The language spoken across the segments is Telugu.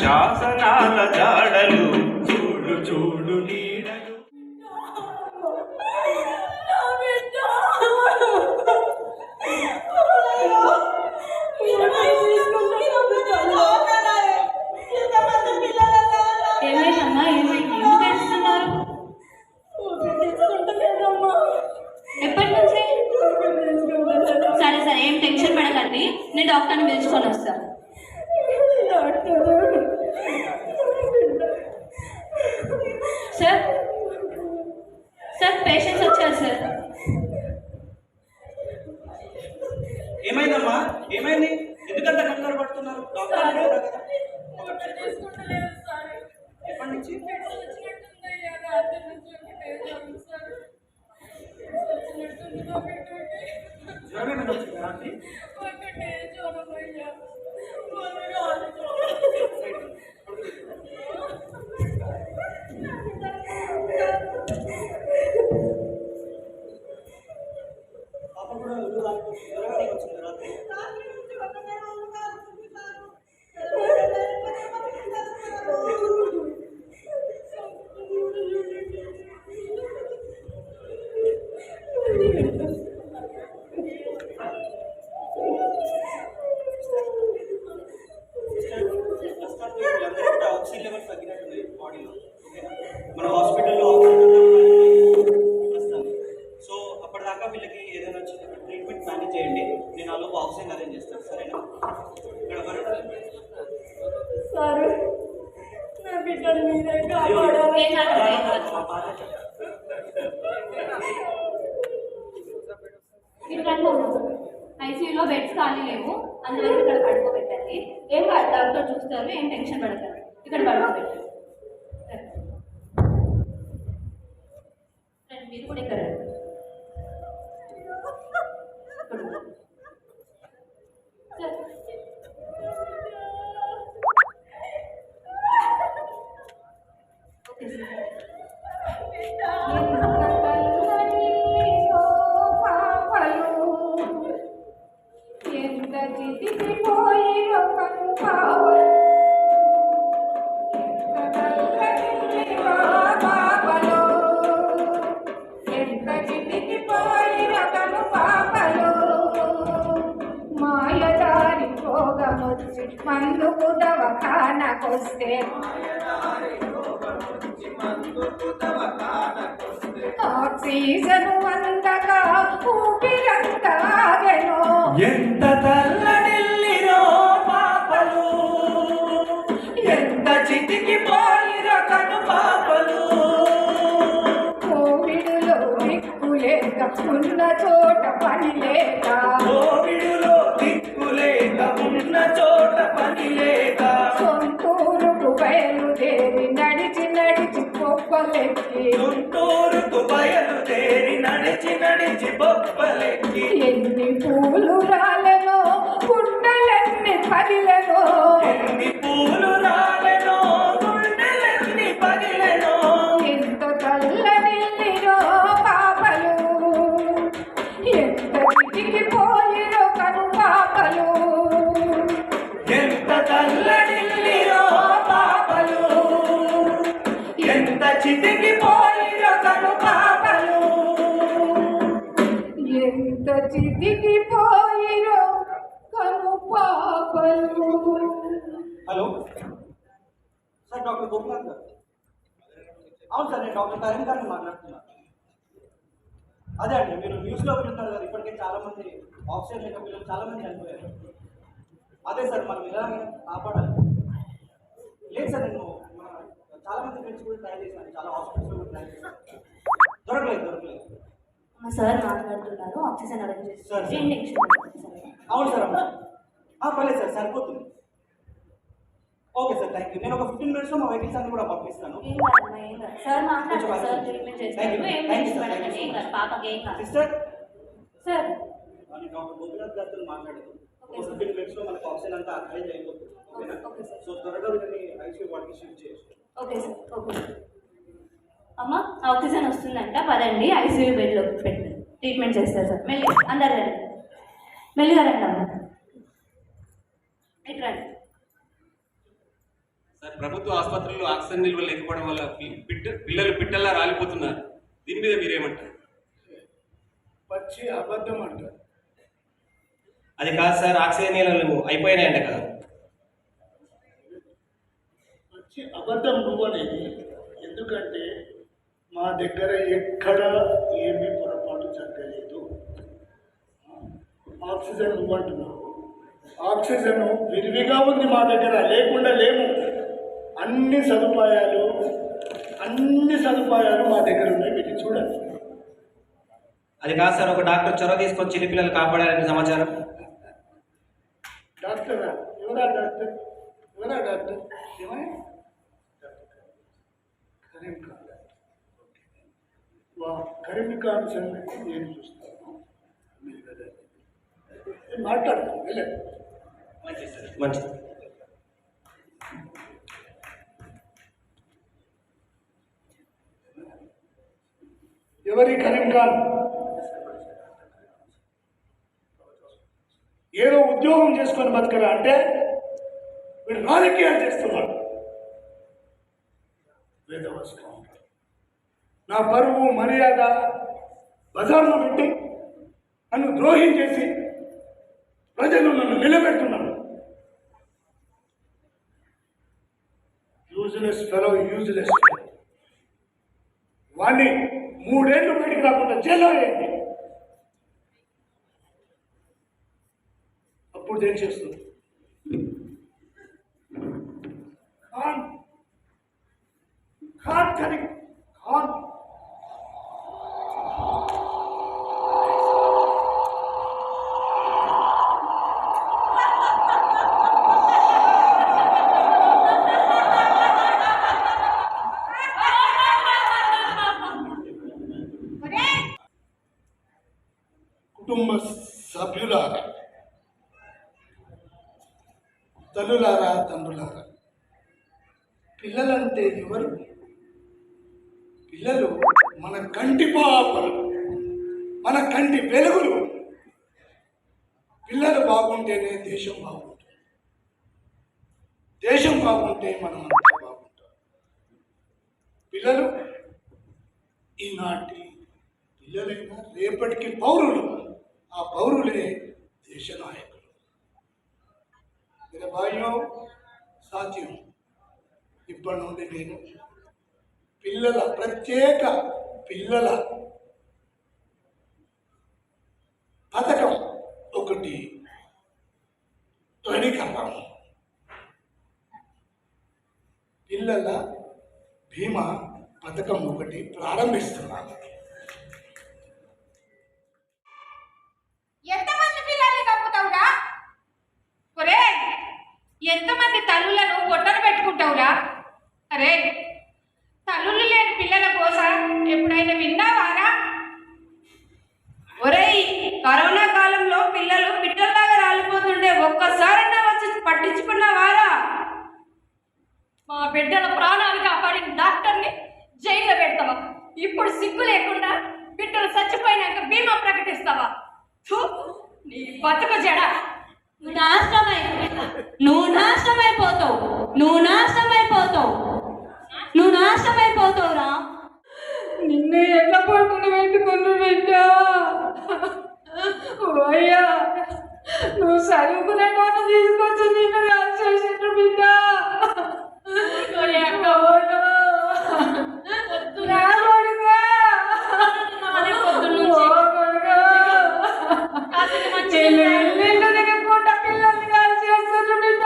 శాసనాల జాడలు చూడు చూడు నీడలు. ఏమైందమ్మా? ఏమైంది? ఎందుకు ఏడుస్తున్నారు? ఎప్పటి నుంచి? సరే సరే, ఏం టెన్షన్ పడకండి, నేను డాక్టర్ని పిలుచుకొని వస్తాను. సార్ సార్, పేషెంట్స్ వచ్చారు సార్. ఏమైందమ్మా? ఏమైంది? ఎందుకంత కంగారు పడుతున్నారు? డాక్టర్ ఎప్పటి నుంచి? జ్వరం ఏమైనా వచ్చిందా అండి? పాప కూడా జ్వరం వచ్చింది రాత్రి. ఆక్సిజన్ లెవెల్స్ తగ్గినట్టుంది బాడీలో. మన హాస్పిటల్లో వస్తాను. సో అప్పటిదాకా వీళ్ళకి ఏదైనా ట్రీట్మెంట్ మేనేజ్ చేయండి. నేను ఆ లోపు ఆక్సిజన్ అరేంజ్ చేస్తాను. సరేనా? ఇక్కడ సార్, నా బిడ్డలు మీరే కాపాడాలి. ఐసీయూలో బెడ్స్ ఖాళీ లేవు, అందువల్ల ఇక్కడ పడుకోబెట్టండి. ఏం కాదు, డాక్టర్ చూస్తారు, ఏం టెన్షన్ పడకండి. ఇక్కడ పడుకోబెట్టండి. మీరు కూడా ఇక్కడ మందుకు దవాఖానకొస్తే ఆక్సిజన్ అందక ఊపిరంతాగెను. ఎంత తల్లడిల్లిరో పాపలు, ఎంత చితికిపోయిరో కను పాపలు. కోవిడులో దిక్కులేక ఉన్న చోట పని లేక, కోవిడులో దిక్కులేక ఉన్న చోట పని లేక, సొంతూరుకు బయలుదేరి నడిచి నడిచి గొప్పలెక్కి, గుంటూరుకు బయలుదేరి నడిచి నడిచి బొప్పలెక్కి, ఎన్ని పూలు రాలెనో గుండెలెన్ని పగిలెనో, ఎన్ని పూలు రాలెనో గుండెలెన్ని పగిలెనో. ఎంత తల్లడిల్లిరో పాపలు, ఎంత చితికిపోయిరో కను పాపలు, ఎంత తల్లడిల్లిరో పాపలు, ఎంత చితికిపోయిరో కను పాపలు. ఎంత చితికిపోయిరో కను పాపలు. హలో సార్, డాక్టర్ గోపినాథ్ గారు. అవును సార్, నేను డాక్టర్ కరీం గారిని మాట్లాడుతున్నాను. అదే అండి, మీరు న్యూస్లో వింటున్నారు కదా, ఇప్పటికే చాలా మంది ఆక్సిజన్ లేక పిల్లలు చాలా మంది చనిపోయారు. అదే సార్, మనం ఇలాగే కాపాడాలి. లేదు సార్, నేను చాలా మంది ఫ్రెండ్స్ కూడా ట్రై చేశాను, చాలా హాస్పిటల్స్లో కూడా ట్రై చేశాను, దొరకలేదు. సార్ మాట్లాడుతున్నారు, ఆక్సిజన్ అరేంజ్ సార్, చేసి, ఏం టెన్షన్ పడకండి సార్. అవును సార్, పర్లేదు సార్, సరిపోతుంది. Okay sir, thank you. నేను ఒక 15 minutesలో మా వెహికల్స్ అన్ని కూడా పంపిస్తాను. ఏం కాదమ్మా, ఏం కాదు సార్, మాట్లాడండి సార్, ట్రీట్మెంట్ చేస్తారు, ఏం టెన్షన్ పడకండి, ఏం కాదు, పాపకి ఏం కాదు. సిస్టర్ సార్ డాక్టర్ గోపినాథ్ గారితో మాట్లాడదు. ఒక 15 minutesలో మనకు ఆక్సిజన్ అంతా అరేంజ్ అయిపోతుంది. ఓకేనా? Okay sir. సో త్వరగా వీళ్ళని ఐసీయూ వార్డుకి షిఫ్ట్ చేయొచ్చు. Okay sir, okay. అమ్మ, ఆక్సిజన్ వస్తుందంట, పదండి ఐసీయూ బెడ్లో పెట్టి ట్రీట్మెంట్ చేస్తారు సార్. మెల్లి అందరు రండి, మెల్లిగా రండి అమ్మ, ఇటు రండి. సార్, ప్రభుత్వ ఆసుపత్రుల్లో ఆక్సిజన్ నిల్వ లేకపోవడం వల్ల పిల్లలు పిట్టల్లా రాలిపోతున్నారు. దీని మీద మీరేమంటారు? పచ్చి అబద్ధం అంటారు. అది కాదు సార్, ఆక్సిజన్ నిల్వలు అయిపోయినాయంట కదా. పచ్చి అబద్ధం నువ్వనేది. ఎందుకంటే మా దగ్గర ఎక్కడ ఏమీ పొరపాటు జరగలేదు. ఆక్సిజన్ నువ్వంటున్నావు. ఆక్సిజన్ విరివిగా ఉంది మా దగ్గర, లేకుండా లేము. అన్ని సదుపాయాలు మా దగ్గర ఉన్నాయి, మీరు చూడండి. అది కాదు సార్, ఒక డాక్టర్ చొరవ తీసుకొని చిన్న పిల్లలు కాపాడాలని సమాచారం. డాక్టరా? ఎవరా డాక్టర్? ఏమై కరీం ఖాన్. కరీం ఖాన్ సంగతి నేను చూస్తాను. మీరు కదా మాట్లాడతాను, వెళ్ళండి. మంచిది. ఎవరి కరీం ఖాన్? ఏదో ఉద్యోగం చేసుకొని బతకరా అంటే వీడు రాజకీయాలు చేస్తున్నాడు. వేదవస్కం నా పరువు మర్యాద బజార్లో పెట్టి నన్ను ద్రోహం చేసి ప్రజలు నన్ను నిలబెడుతున్నారు. Useless fellow. వాణ్ణి 3 ఏళ్ళు బయటికి రాకుండా జైల్లో వేయండి. అప్పుడు ఏం చేస్తుంది? కరీం ఖాన్ కుటుంబ సభ్యులారా, తల్లులారా, తండ్రులారా, పిల్లలంటే ఎవరు? పిల్లలు మన కంటి పాపలు, మన కంటి వెలుగులు. పిల్లలు బాగుంటేనే దేశం బాగుంటుంది. దేశం బాగుంటే మనమంతా బాగుంటాం. పిల్లలు ఈనాటి పిల్లలైనా రేపటికి పౌరులు. ఆ పౌరులే దేశ నాయకులు. मेरे भाइयों साथियों, ఇప్పటి నుండి నేను ప్రత్యేక పిల్లల పథకం ఒకటి రెడీ కర్తాను. పిల్లల బీమా పథకం ఒకటి ప్రారంభిస్తున్నాను. ఎంతమంది పిల్లల్ని కప్పుతావురా? ఒరే, ఎంతమంది తల్లులను పొట్టను పెట్టుకుంటావురా? అరే, తల్లులు లేని పిల్లల కోసం ఎప్పుడైనా విన్నావారా? ఒరేయ్, కరోనా కాలంలో పిల్లలు పిట్టల్లాగా రాలిపోతుండే ఒక్కసారన్నా వచ్చి పట్టించుకున్నావారా? మా బిడ్డల ప్రాణాలు కాపాడిన డాక్టర్ని జైల్లో పెడతావా? ఇప్పుడు సిగ్గు లేకుండా బిడ్డలు చచ్చిపోయినాక బీమా ప్రకటిస్తావా? నీ బతుకు జడ. నువ్వు నాశనమైపోతావురా. నిన్ను ఎట్లా పట్టుకుని పెట్టుకుని బిడ్డా? అయ్యా, నువ్వు చదువుకునే నోటు తీసుకొచ్చి నిన్ను చేసిండ్రు బిడ్డా. పిల్లల్ని కాల్ చేస్తుండ్రు బిడ్డ.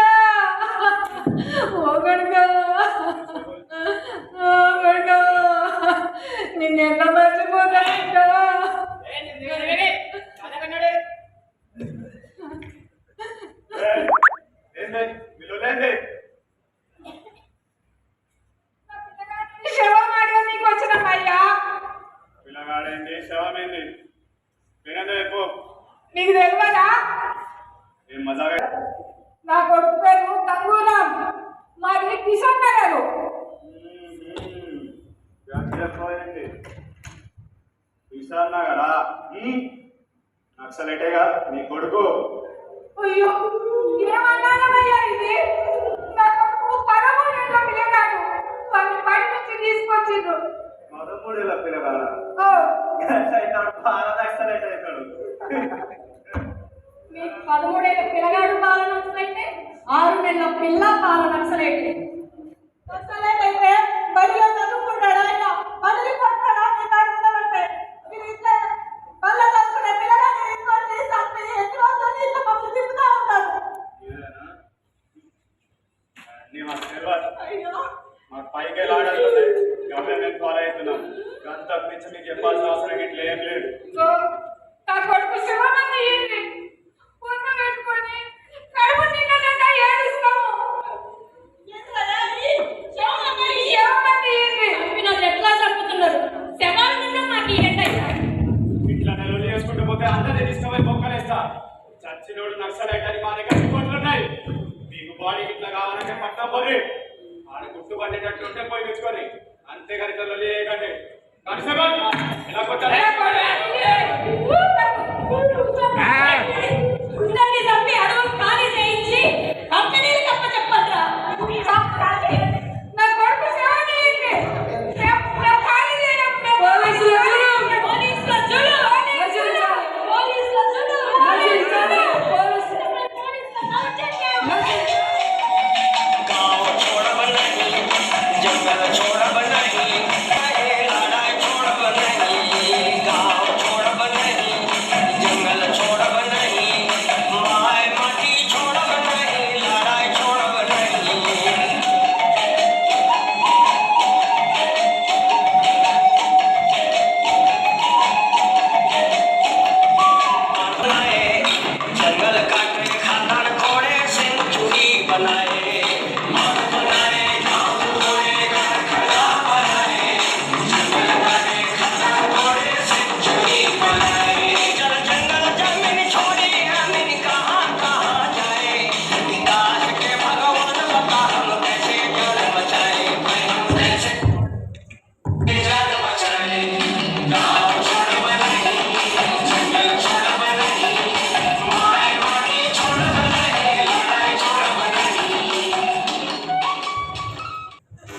నిన్నెట్లా మర్చిపోతా బిడ్డ? శవం అడిగా నీకు వచ్చినమ్మయ్యా. పిల్లగాడేంటి, శవమేంటి? నీకు తెలియదా? ఏం మజాగా? నా కొడుకు పేరు గంగూరాం, మాది కిషన్ నగర్. విశాల్ నగరా? నక్సలైటేగా నీ కొడుకు? అయ్యో, ఏమన్నానయ్యా ఇది? నా కొడుకు పరమూడేళ్ళ తీసుకొచ్చిండ్రు. 13 ఏళ్ళ పిల్లగాడ ఓ, పారదాస్తాడు అవుతాడు. మీకు 13 ఏళ్ళ పిల్లగాడు పాల నక్సలైతే 6 నెలల పిల్ల పాల నక్సలైతే. నక్సలైతే బడిలో చదువుకుంటాడా ఆయన బడిని కొట్టాడా పిల్లాడు ఉండమంటే మీరు ఇట్లా బల్ల చదువుకునే పిల్లగాడిని తీసుకొని చంపి ఎన్ని రోజులు ఇట్లా మమ్మల్ని తిప్పుతా ఉంటాడు. అయ్యో మాకు పైకి ఆడలు గవర్నమెంట్ ఫాలో అవుతున్నాం. అంత మించి మీకు చెప్పాల్సిన అవసరం ఇట్లా ఏం లేదు. నా కొడుకు శివమని ఏంటి పూర్ణ పెట్టుకొని కడుపు నిండా ఏడుస్తాము. ఎట్లా చంపుతున్నారు శవాలను మాకు ఇట్లా నెలలు చేసుకుంటూ పోతే అందరినీ తీసుకుపోయి బొక్కలేస్తా. చచ్చినోడు నక్సలైట్ మా దగ్గర రిపోర్ట్లు ఉన్నాయి. మీకు బాడీకి ఇట్లా కావాలంటే పట్టా పోయి ఆడ గుట్టు పట్టేటట్టు ఉంటే పోయి తెచ్చుకొని అంతేగాని ఇట్లా చేయకండి. కానిస్టేబుల్ ఎలా కొట్టాలి? చంపి అడవులు ఖాళీ చేయించి కంపెనీలు తప్ప చెప్పద్రా. నా కొడుకు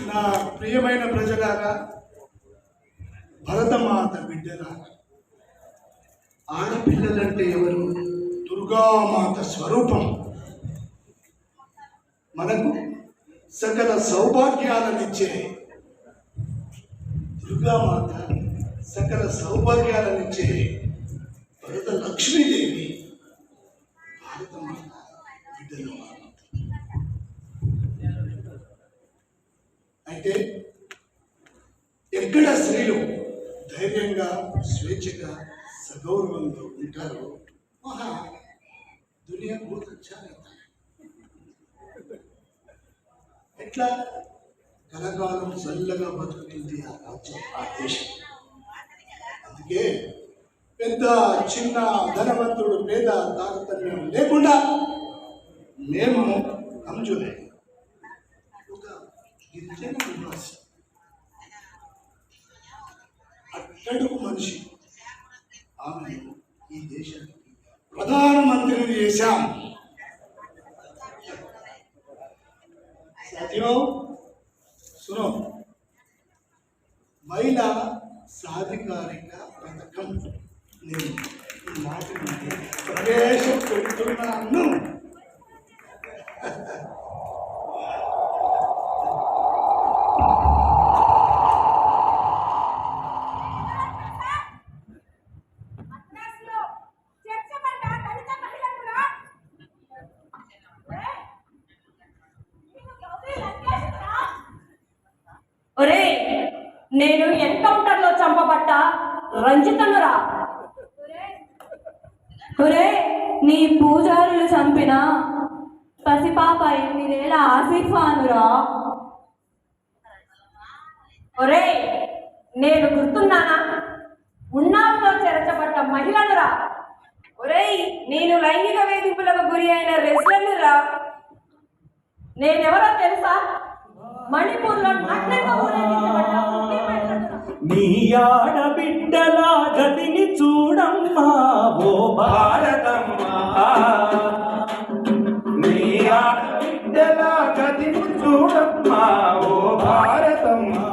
నా ప్రియమైన ప్రజలారా, భరతమాత బిడ్డలారా, ఆడపిల్లలంటే ఎవరు? దుర్గామాత స్వరూపం. మనకు సకల సౌభాగ్యాలనిచ్చే దుర్గామాత, సకల సౌభాగ్యాలనిచ్చే భరత లక్ష్మీదేవి భారతమాత బిడ్డలు. అయితే ఎక్కడ స్త్రీలు ధైర్యంగా స్వేచ్ఛగా సగౌరవంగా ఉంటారో మహా దునియా బహుత్ అచ్చా रहता है. ఎట్లా కలకాలం చల్లగా బతుకుతుంది ఆ రాజ్యం, ఆ దేశం. అందుకే పెద్ద చిన్న ధనవంతుడు పేద తారతమ్యం లేకుండా మేము అంజులే ఒక గిరిజన నివాసి, అట్టడుగు మనిషి, ఆమె ఈ దేశానికి ప్రధానమంత్రిని చేశాం. साथियों सुनो, మహిళా సాధికారిక పథకం నేను ఈ మాట మీద ప్రవేశపెడుతున్నాను. ఒరే, నేను ఎన్కౌంటర్ లో చంపబడ్డ రంజితనురా. ఒరే, నీ పూజారులు చంపిన పసిపాప 8 ఏళ్ల ఆసిఫానురా. ఒరే, నేను గుర్తున్నానా? ఉన్నావులో చేర్చబడ్డ మహిళనురా. ఒరేయ్, నేను లైంగిక వేధింపులకు గురి అయిన రెస్లర్నురా. నేనెవరో తెలుసా? మణిపూర్లో నగ్నంగా ఊరేగించబడ్డ నీ ఆడబిడ్డల గదిని చూడమ్మా ఓ భారతమ్మా, నీ ఆడబిడ్డల గదిని చూడమ్మా ఓ భారతమ్మా.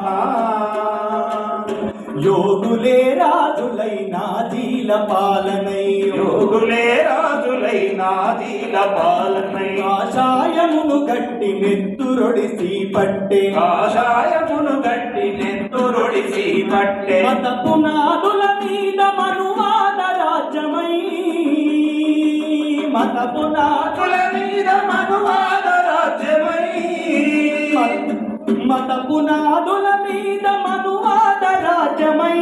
యోగులే రాజులై నాజీల పాలనై యోగులే రాజులై నాజీల పాలనై కాషాయమును గట్టి నెత్తురొడిసి పట్టే కాషాయమును గట్టి నెత్తురొడిసి పట్టే మత పునాదుల మీద మనువాద రాజ్యమై మత పునాదుల మీద మనువాద రాజ్యమై మత పునాదుల మీద మనువాద రాజ్యమై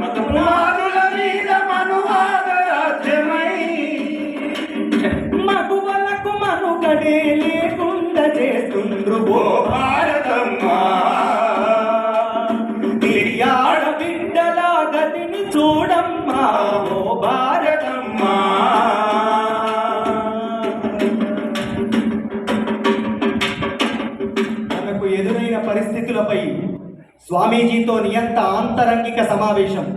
మత పునాదుల మీద మనువాద రాజ్యమై మగువలకు మనుగడే లేకుండా చేస్తుండ్రు ఓ భారతమ్మా ఆడబిడ్డల గతిని చూడమ్మా ఓ భారతమ్మా మనకు ఎదురైన పరిస్థితులపై స్వామీజీతో నియంత ఆంతరంగిక సమావేశం.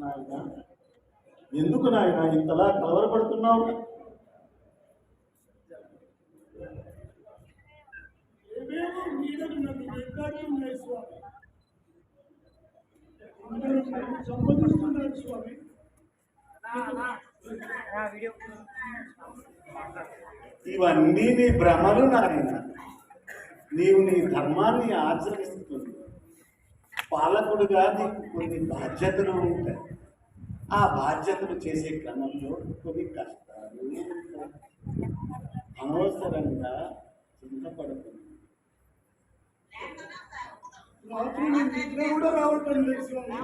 నాయనా, ఎందుకు నాయన ఇంతలా కలవరపడుతున్నావు? ఏవేవో నీడలు నన్ను వెంటాడుతున్నాయి స్వామి. అందరూ నన్ను సంబోధిస్తున్నారు స్వామి. ఇవన్నీ నీ భ్రమలు నాయన. నీవు నీ ధర్మాన్ని ఆచరిస్తుంది. పాలకుడుగా నీకు కొన్ని బాధ్యతలు ఉంటాయి. ఆ బాధ్యతలు చేసే క్రమంలో కొన్ని కష్టాలు ఉంటాయి. అనవసరంగా చింతపడుతుంది. రాత్రి నిద్ర కూడా రావటం లేదు స్వామి.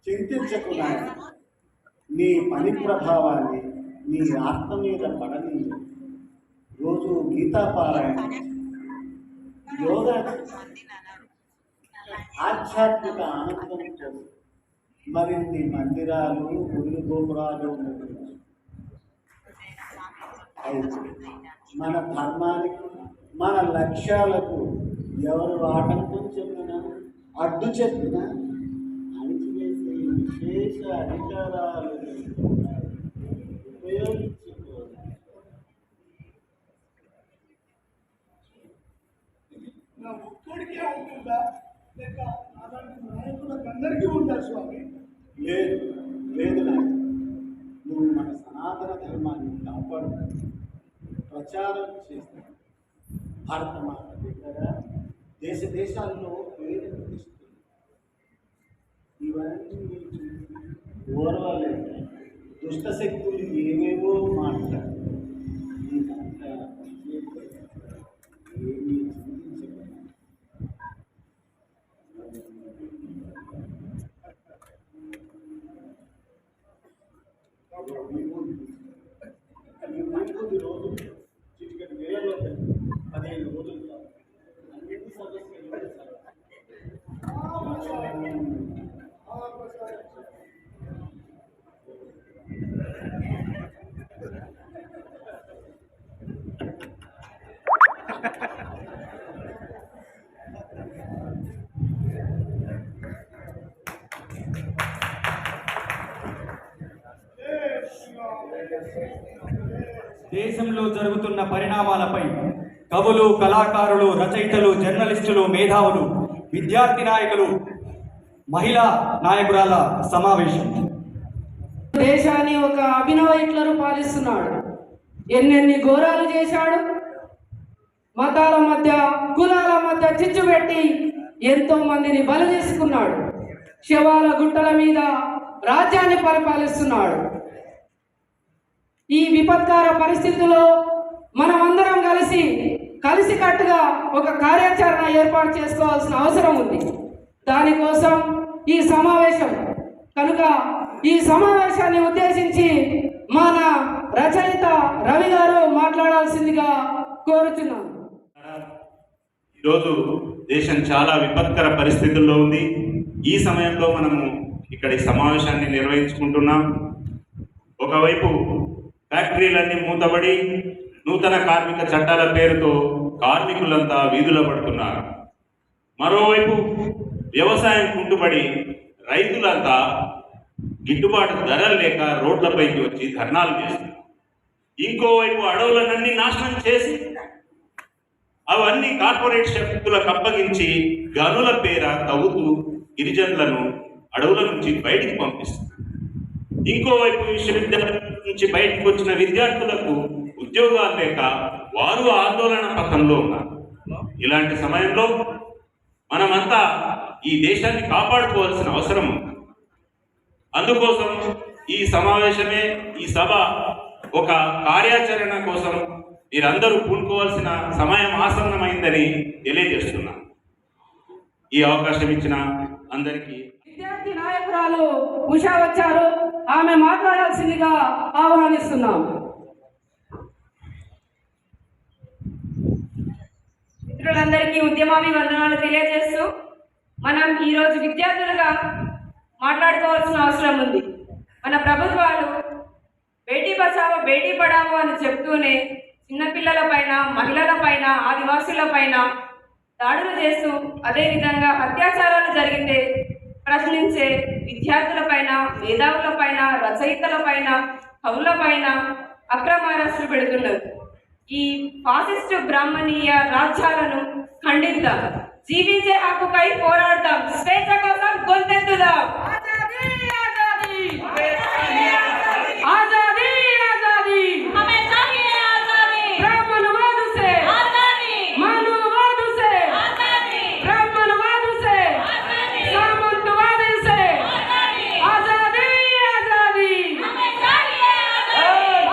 చింతించకు నాయన. నీ పని ప్రభావాన్ని నీ ఆత్మ మీద పడని రోజు గీతాపారాయణ, యోగా, ఆధ్యాత్మిక ఆనందంతో మరిన్ని మందిరాలు, గుళ్ళు, గోపురాలు అయితే మన ధర్మానికి, మన లక్ష్యాలకు ఎవరు ఆటంకం చెప్పినా, అడ్డు చెప్పినా అణిచివేసే విశేష అధికారాలు ఉపయోగించుకోవాలి. నా ఒక్కడికే ఉంటుందా లేక అలాంటి నాయకులకు అందరికీ ఉందా స్వామి? లేదు లేదు నాయన. నువ్వు మన సనాతన ధర్మాన్ని కాపాడు, ప్రచారం చేస్తావు. భారత మాత దగ్గర దేశ దేశాల్లో పేరు ప్రతిష్ఠిస్తుంది. ఇవన్నీ ఓర్వలేక దుష్ట శక్తులు ఏవేవో మాట్లాడు. నీకంతా ఏమీ చింతించగలరు. ఈ రోజు చిటికెడు వేలలో 15 రోజులు కాదు. అన్నింటి సదస్సులు దేశంలో జరుగుతున్న పరిణామాలపై కవులు, కళాకారులు, రచయితలు, జర్నలిస్టులు, మేధావులు, విద్యార్థి నాయకులు, మహిళా నాయకురాల సమావేశం. దేశాన్ని ఒక అభినవ హిట్లర్ పాలిస్తున్నాడు. ఎన్నెన్ని ఘోరాలు చేశాడు. మతాల మధ్య, కులాల మధ్య చిచ్చు పెట్టి ఎంతో మందిని బలి చేసుకున్నాడు. శవాల గుట్టల మీద రాజ్యాన్ని పరిపాలిస్తున్నాడు. ఈ విపత్కర పరిస్థితుల్లో మనమందరం కలిసికట్టుగా ఒక కార్యాచరణ ఏర్పాటు చేసుకోవాల్సిన అవసరం ఉంది. దానికోసం ఈ సమావేశం కనుక ఈ సమావేశాన్ని ఉద్దేశించి మన రచయిత రవి గారు మాట్లాడాల్సిందిగా కోరుతున్నాను. ఈరోజు దేశం చాలా విపత్కర పరిస్థితుల్లో ఉంది. ఈ సమయంలో మనము ఇక్కడ ఈ సమావేశాన్ని నిర్వహించుకుంటున్నాం. ఒకవైపు ఫ్యాక్టరీలన్నీ మూతబడి నూతన కార్మిక చట్టాల పేరుతో కార్మికులంతా వీధుల పడుతున్నారు. మరోవైపు వ్యవసాయం కుంటుబడి రైతులంతా గిట్టుబాటు ధరలు లేక రోడ్లపైకి వచ్చి ధర్నాలు చేస్తున్నారు. ఇంకోవైపు అడవులనన్నీ నాశనం చేసి అవన్నీ కార్పొరేట్ శక్తులకు అప్పగించి గనుల పేర తవ్వుతూ గిరిజనులను అడవుల నుంచి బయటికి పంపిస్తున్నారు. ఇంకోవైపు విశ్వవిద్యాలయం నుంచి బయటకు వచ్చిన విద్యార్థులకు ఉద్యోగాలు లేక వారు ఆందోళన పథంలో ఉన్నారు. ఇలాంటి సమయంలో మనమంతా ఈ దేశాన్ని కాపాడుకోవాల్సిన అవసరం ఉంది. అందుకోసం ఈ సమావేశమే, ఈ సభ ఒక కార్యాచరణ కోసం మీరందరూ పూనుకోవాల్సిన సమయం ఆసన్నమైందని తెలియజేస్తున్నాను. ఈ అవకాశం ఇచ్చిన అందరికీ. విద్యార్థి నాయకురాలు ఉషా వచ్చారు, ఆమె మాట్లాడాల్సిందిగా ఆహ్వానిస్తున్నాం. మిత్రులందరికీ ఉద్యమాభివందనాలు తెలియజేస్తూ మనం ఈరోజు విద్యార్థులుగా మాట్లాడుకోవాల్సిన అవసరం ఉంది. మన ప్రభుత్వాలు బేటీ బచావో బేటీ పడావో అని చెప్తూనే చిన్నపిల్లల పైన, మహిళల పైన, ఆదివాసుల పైన దాడులు చేస్తూ అదేవిధంగా అత్యాచారాలు జరిగితే ప్రశ్నించే విద్యార్థుల పైన, మేధావుల పైన, రచయితల పైన, కవుల పైన అక్రమ అరెస్టులు పెడుతున్నారు. ఈ ఫాసిస్టు బ్రాహ్మణీయ రాజ్యాలను ఖండిద్దాం, జీవించే హక్కుకై పోరాడతాం, స్వేచ్ఛ కోసం గొంతెత్తుదాం. आजादी आजादी हमें चाहिए आजादी ब्राह्मणवाद से आजादी मानववाद से आजादी ब्राह्मणवाद से आजादी सामंतवाद से आजादी आजादी आजादी हमें चाहिए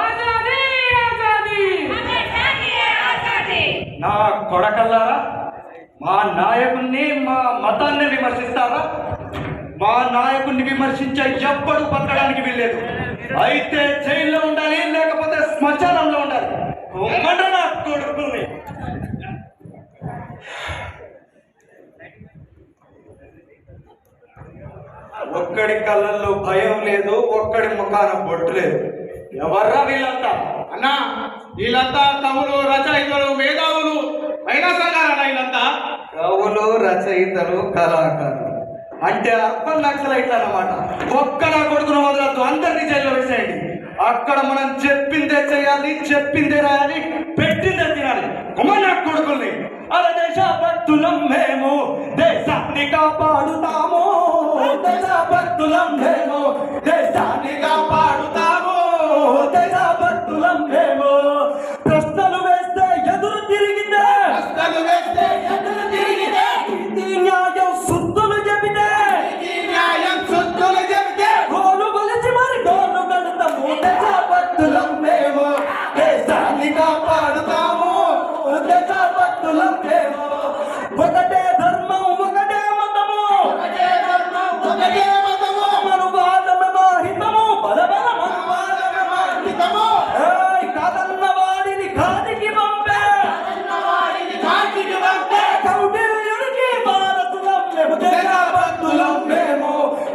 आजादी आजादी हमें चाहिए आजादी. నా కొడకల్లారా, మా నాయకుడిని, మా మతాన్ని విమర్శిస్తారా? మా నాయకుడిని విమర్శించే ఎవ్వడు బతకడానికి వీల్లేదు. అయితే జైల్లో ఉండాలి, లేకపోతే శ్మశానంలో ఉండాలి. నా కొడుకుని ఒక్కడి కళ్ళల్లో భయం లేదు, ఒక్కడి ముఖాన బొట్టు లేదు. ఎవర్రా వీళ్ళంతా? అన్నా, వీళ్ళంతా కవులు, రచయితలు, మేధావులు, మహిళా సంఘాలన్నా వీళ్ళంతా. కవులు, రచయితలు, కళాకారులు అంటే అర్బన్ నక్సలైట్లు అన్నమాట. ఒక్కడ కొడుకును వదలద్దు, అందరినీ జైల్లో వేసేయండి. అక్కడ మనం చెప్పిందే చేయాలి, చెప్పిందే రాయాలి, పెట్టిందే తినాలి. నా కొడుకుల్ని అలా దేశభక్తులం మేము, దేశాన్ని కాపాడుతాము. దేశభక్తులం మేము, దేశాన్ని కాపాడుతాము. దేశభక్తులం మేము. ప్రశ్నలు వేస్తే ఎదురు తిరిగితే, ప్రశ్నలు వేస్తే ఎదురు తిరిగితే, ఇది న్యాయం శుద్ధులు చెబితే, ఇది న్యాయం శుద్ధులు చెబితే, గోలు కొలిచి మరి గోలు కడతాము. దేశభక్తులం మేము, దేశాన్ని కాపాడుతాము. దేశభక్తులం మేము. ఒకటే ధర్మం, ఒకటే మతము, ఒకటే ధర్మం, ఒకటే మతము. మనువాదమే మా హితము, బలబల మనువాదమే మా హితము. కాదన్న వాడిని ఘాటికి పంపే, కాదన్న వాడిని ఘాటికి పంపే, కౌటిల్యుడికి భారతులం మేము. దేశభక్తులం మేము,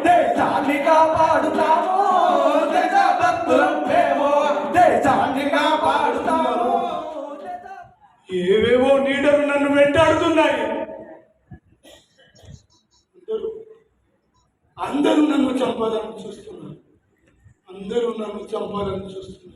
దేశాన్ని కాపాడుతాము. దేశభక్తులం మేము, దేశాన్ని కాపాడుతాము. ఏవేవో నీడలు నన్ను వెంటాడుతున్నాయి. అందరూ నన్ను చంపాలని చూస్తున్నారు. అందరూ నన్ను చంపాలని చూస్తున్నారు.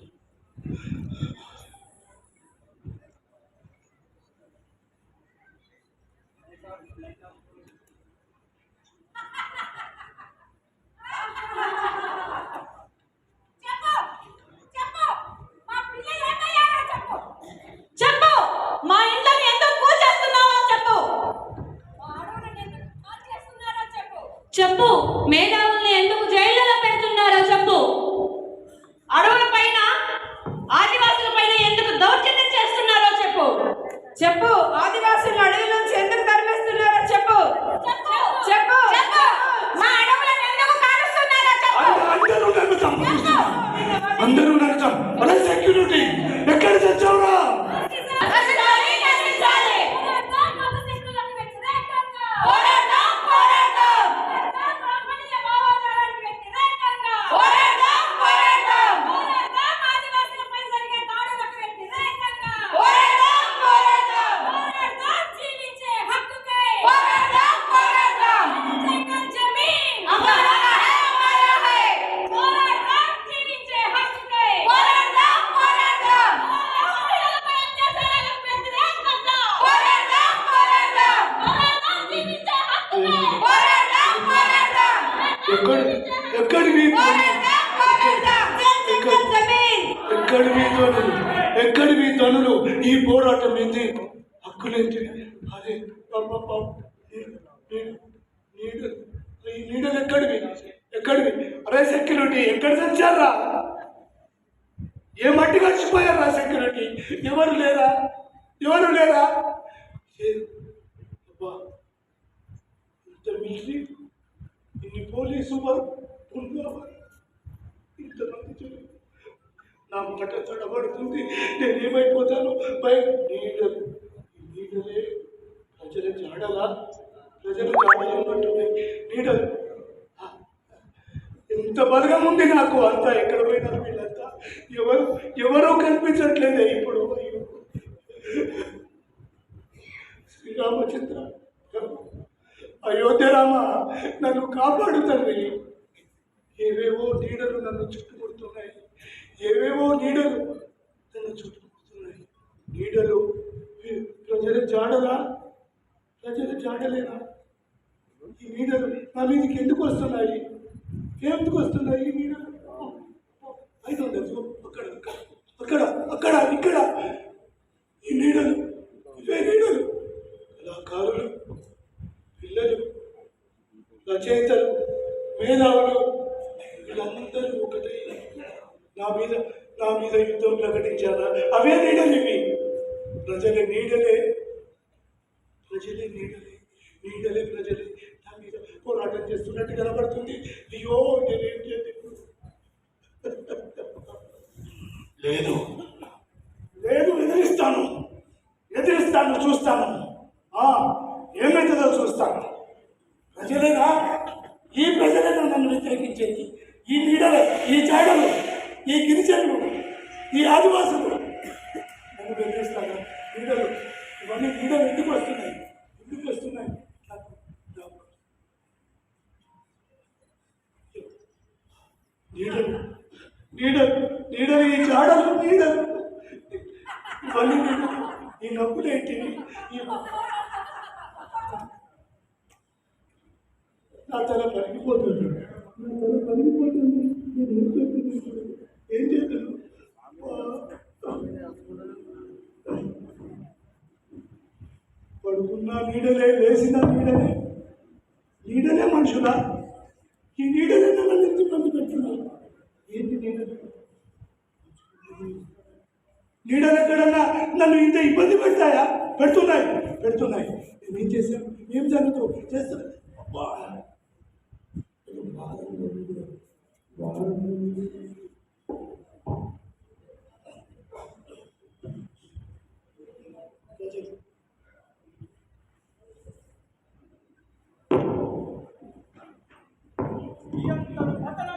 చెప్పు, మా ఇంట్లోని ఎందుకు కూల్చేస్తున్నావో చెప్పు. చెప్పు, మేధావుల్ని ఎందుకు జైళ్ళలో పెడుతున్నారో చెప్పు. అడవుల పైన, ఆదివాసుల పైన ఎందుకు దౌర్జన్యం చేస్తున్నారో చెప్పు. చెప్పు, ఆదివాసులను అడవుల నుంచి ఎందుకు తరిమేస్తున్నారో చెప్పు. చెప్పు, మా అడవులను ఎందుకు కాలుస్తున్నారో చెప్పు. అందరూ నన్ను చంపుతున్నారు. అందరూ నన్ను చంప సెక్యూరిటీ ఎక్కడ తెచ్చావురా? ఎక్కడివి ఎక్కడివి ధనులు? ఈ పోరాటం ఏంటి? హక్కులేంటి? అదే ఈ నీడలు ఎక్కడివి? అరే సెక్యూరిటీ ఎక్కడ తెచ్చారా? ఏ మట్టి కలిసిపోయారా సెక్యూరిటీ? ఎవరు లేరా? ఇంత మిలిటరీ, ఇన్ని పోలీసు ఇంతమంది నా మాట తడబడుతుంది. నేనేమైపోతాను? నీడలే ప్రజల జాడలా? ప్రజలు జాడలున్నట్టున్నాయి నీడలు. ఎంత బలగం ఉంది నాకు. అంతా ఎక్కడ పోయినారు వీళ్ళంతా? ఎవరూ కనిపించట్లేదే ఇప్పుడు. శ్రీరామచంద్ర, అయోధ్య రామ, నన్ను కాపాడు తండ్రి. ఏవేవో నీడలు నన్ను చుట్టుముడుతున్నాయి. నీడలు ప్రజల జాడలా? ప్రజల జాడలేనా? ఈ నీడలు నా మీదకి ఎందుకు వస్తున్నాయి? ఈ నీడలు? అయితే ఉండదు. అక్కడ ఇక్కడ ఈ నీడలు, ఇవే నీడలు. కళాకారులు, పిల్లలు, రచయితలు, మేధావులు, వీళ్ళందరూ ఒకటే నా మీద యుద్ధం ప్రకటించారా? అవే నీడలు ఇవి. ప్రజలే నీడలే నా మీద పోరాటం చేస్తున్నట్టు కనబడుతుంది. అయ్యో, నేనేం చేయాలి? లేదు, ఎదిరిస్తాను, చూస్తాను. ఏమైతుందో చూస్తాను. ప్రజలేనా? ఈ ప్రజలేనా నన్ను వ్యతిరేకించేది? ఈ నీడలు, ఈ జాడలు, ఈ గిరిజనులు, ఈ ఆదివాసులు నన్ను బెదిరిస్తాను. నీడలు, ఇవన్నీ నీడలు ఎందుకు వస్తున్నాయి? నీడలు, ఈ జాడలు, నీడలు, ఇవన్నీ నీడలు. ఈ నవ్వులేంటి? నా తల పలిగిపోతుంది. ఏం చేస్తాను? పడుకున్నా నీడలే, లేచిన నీడలే మనుషులా? ఈ నీడలే నన్ను ఎంత ఇబ్బంది పెడుతున్నారు. ఏంటి నీడలు? ఎక్కడన్నా నన్ను ఇంత ఇబ్బంది పెడుతున్నాయి. నేనేం చేశాను? ఏం జరుగుతూ చేస్తాను? పతనం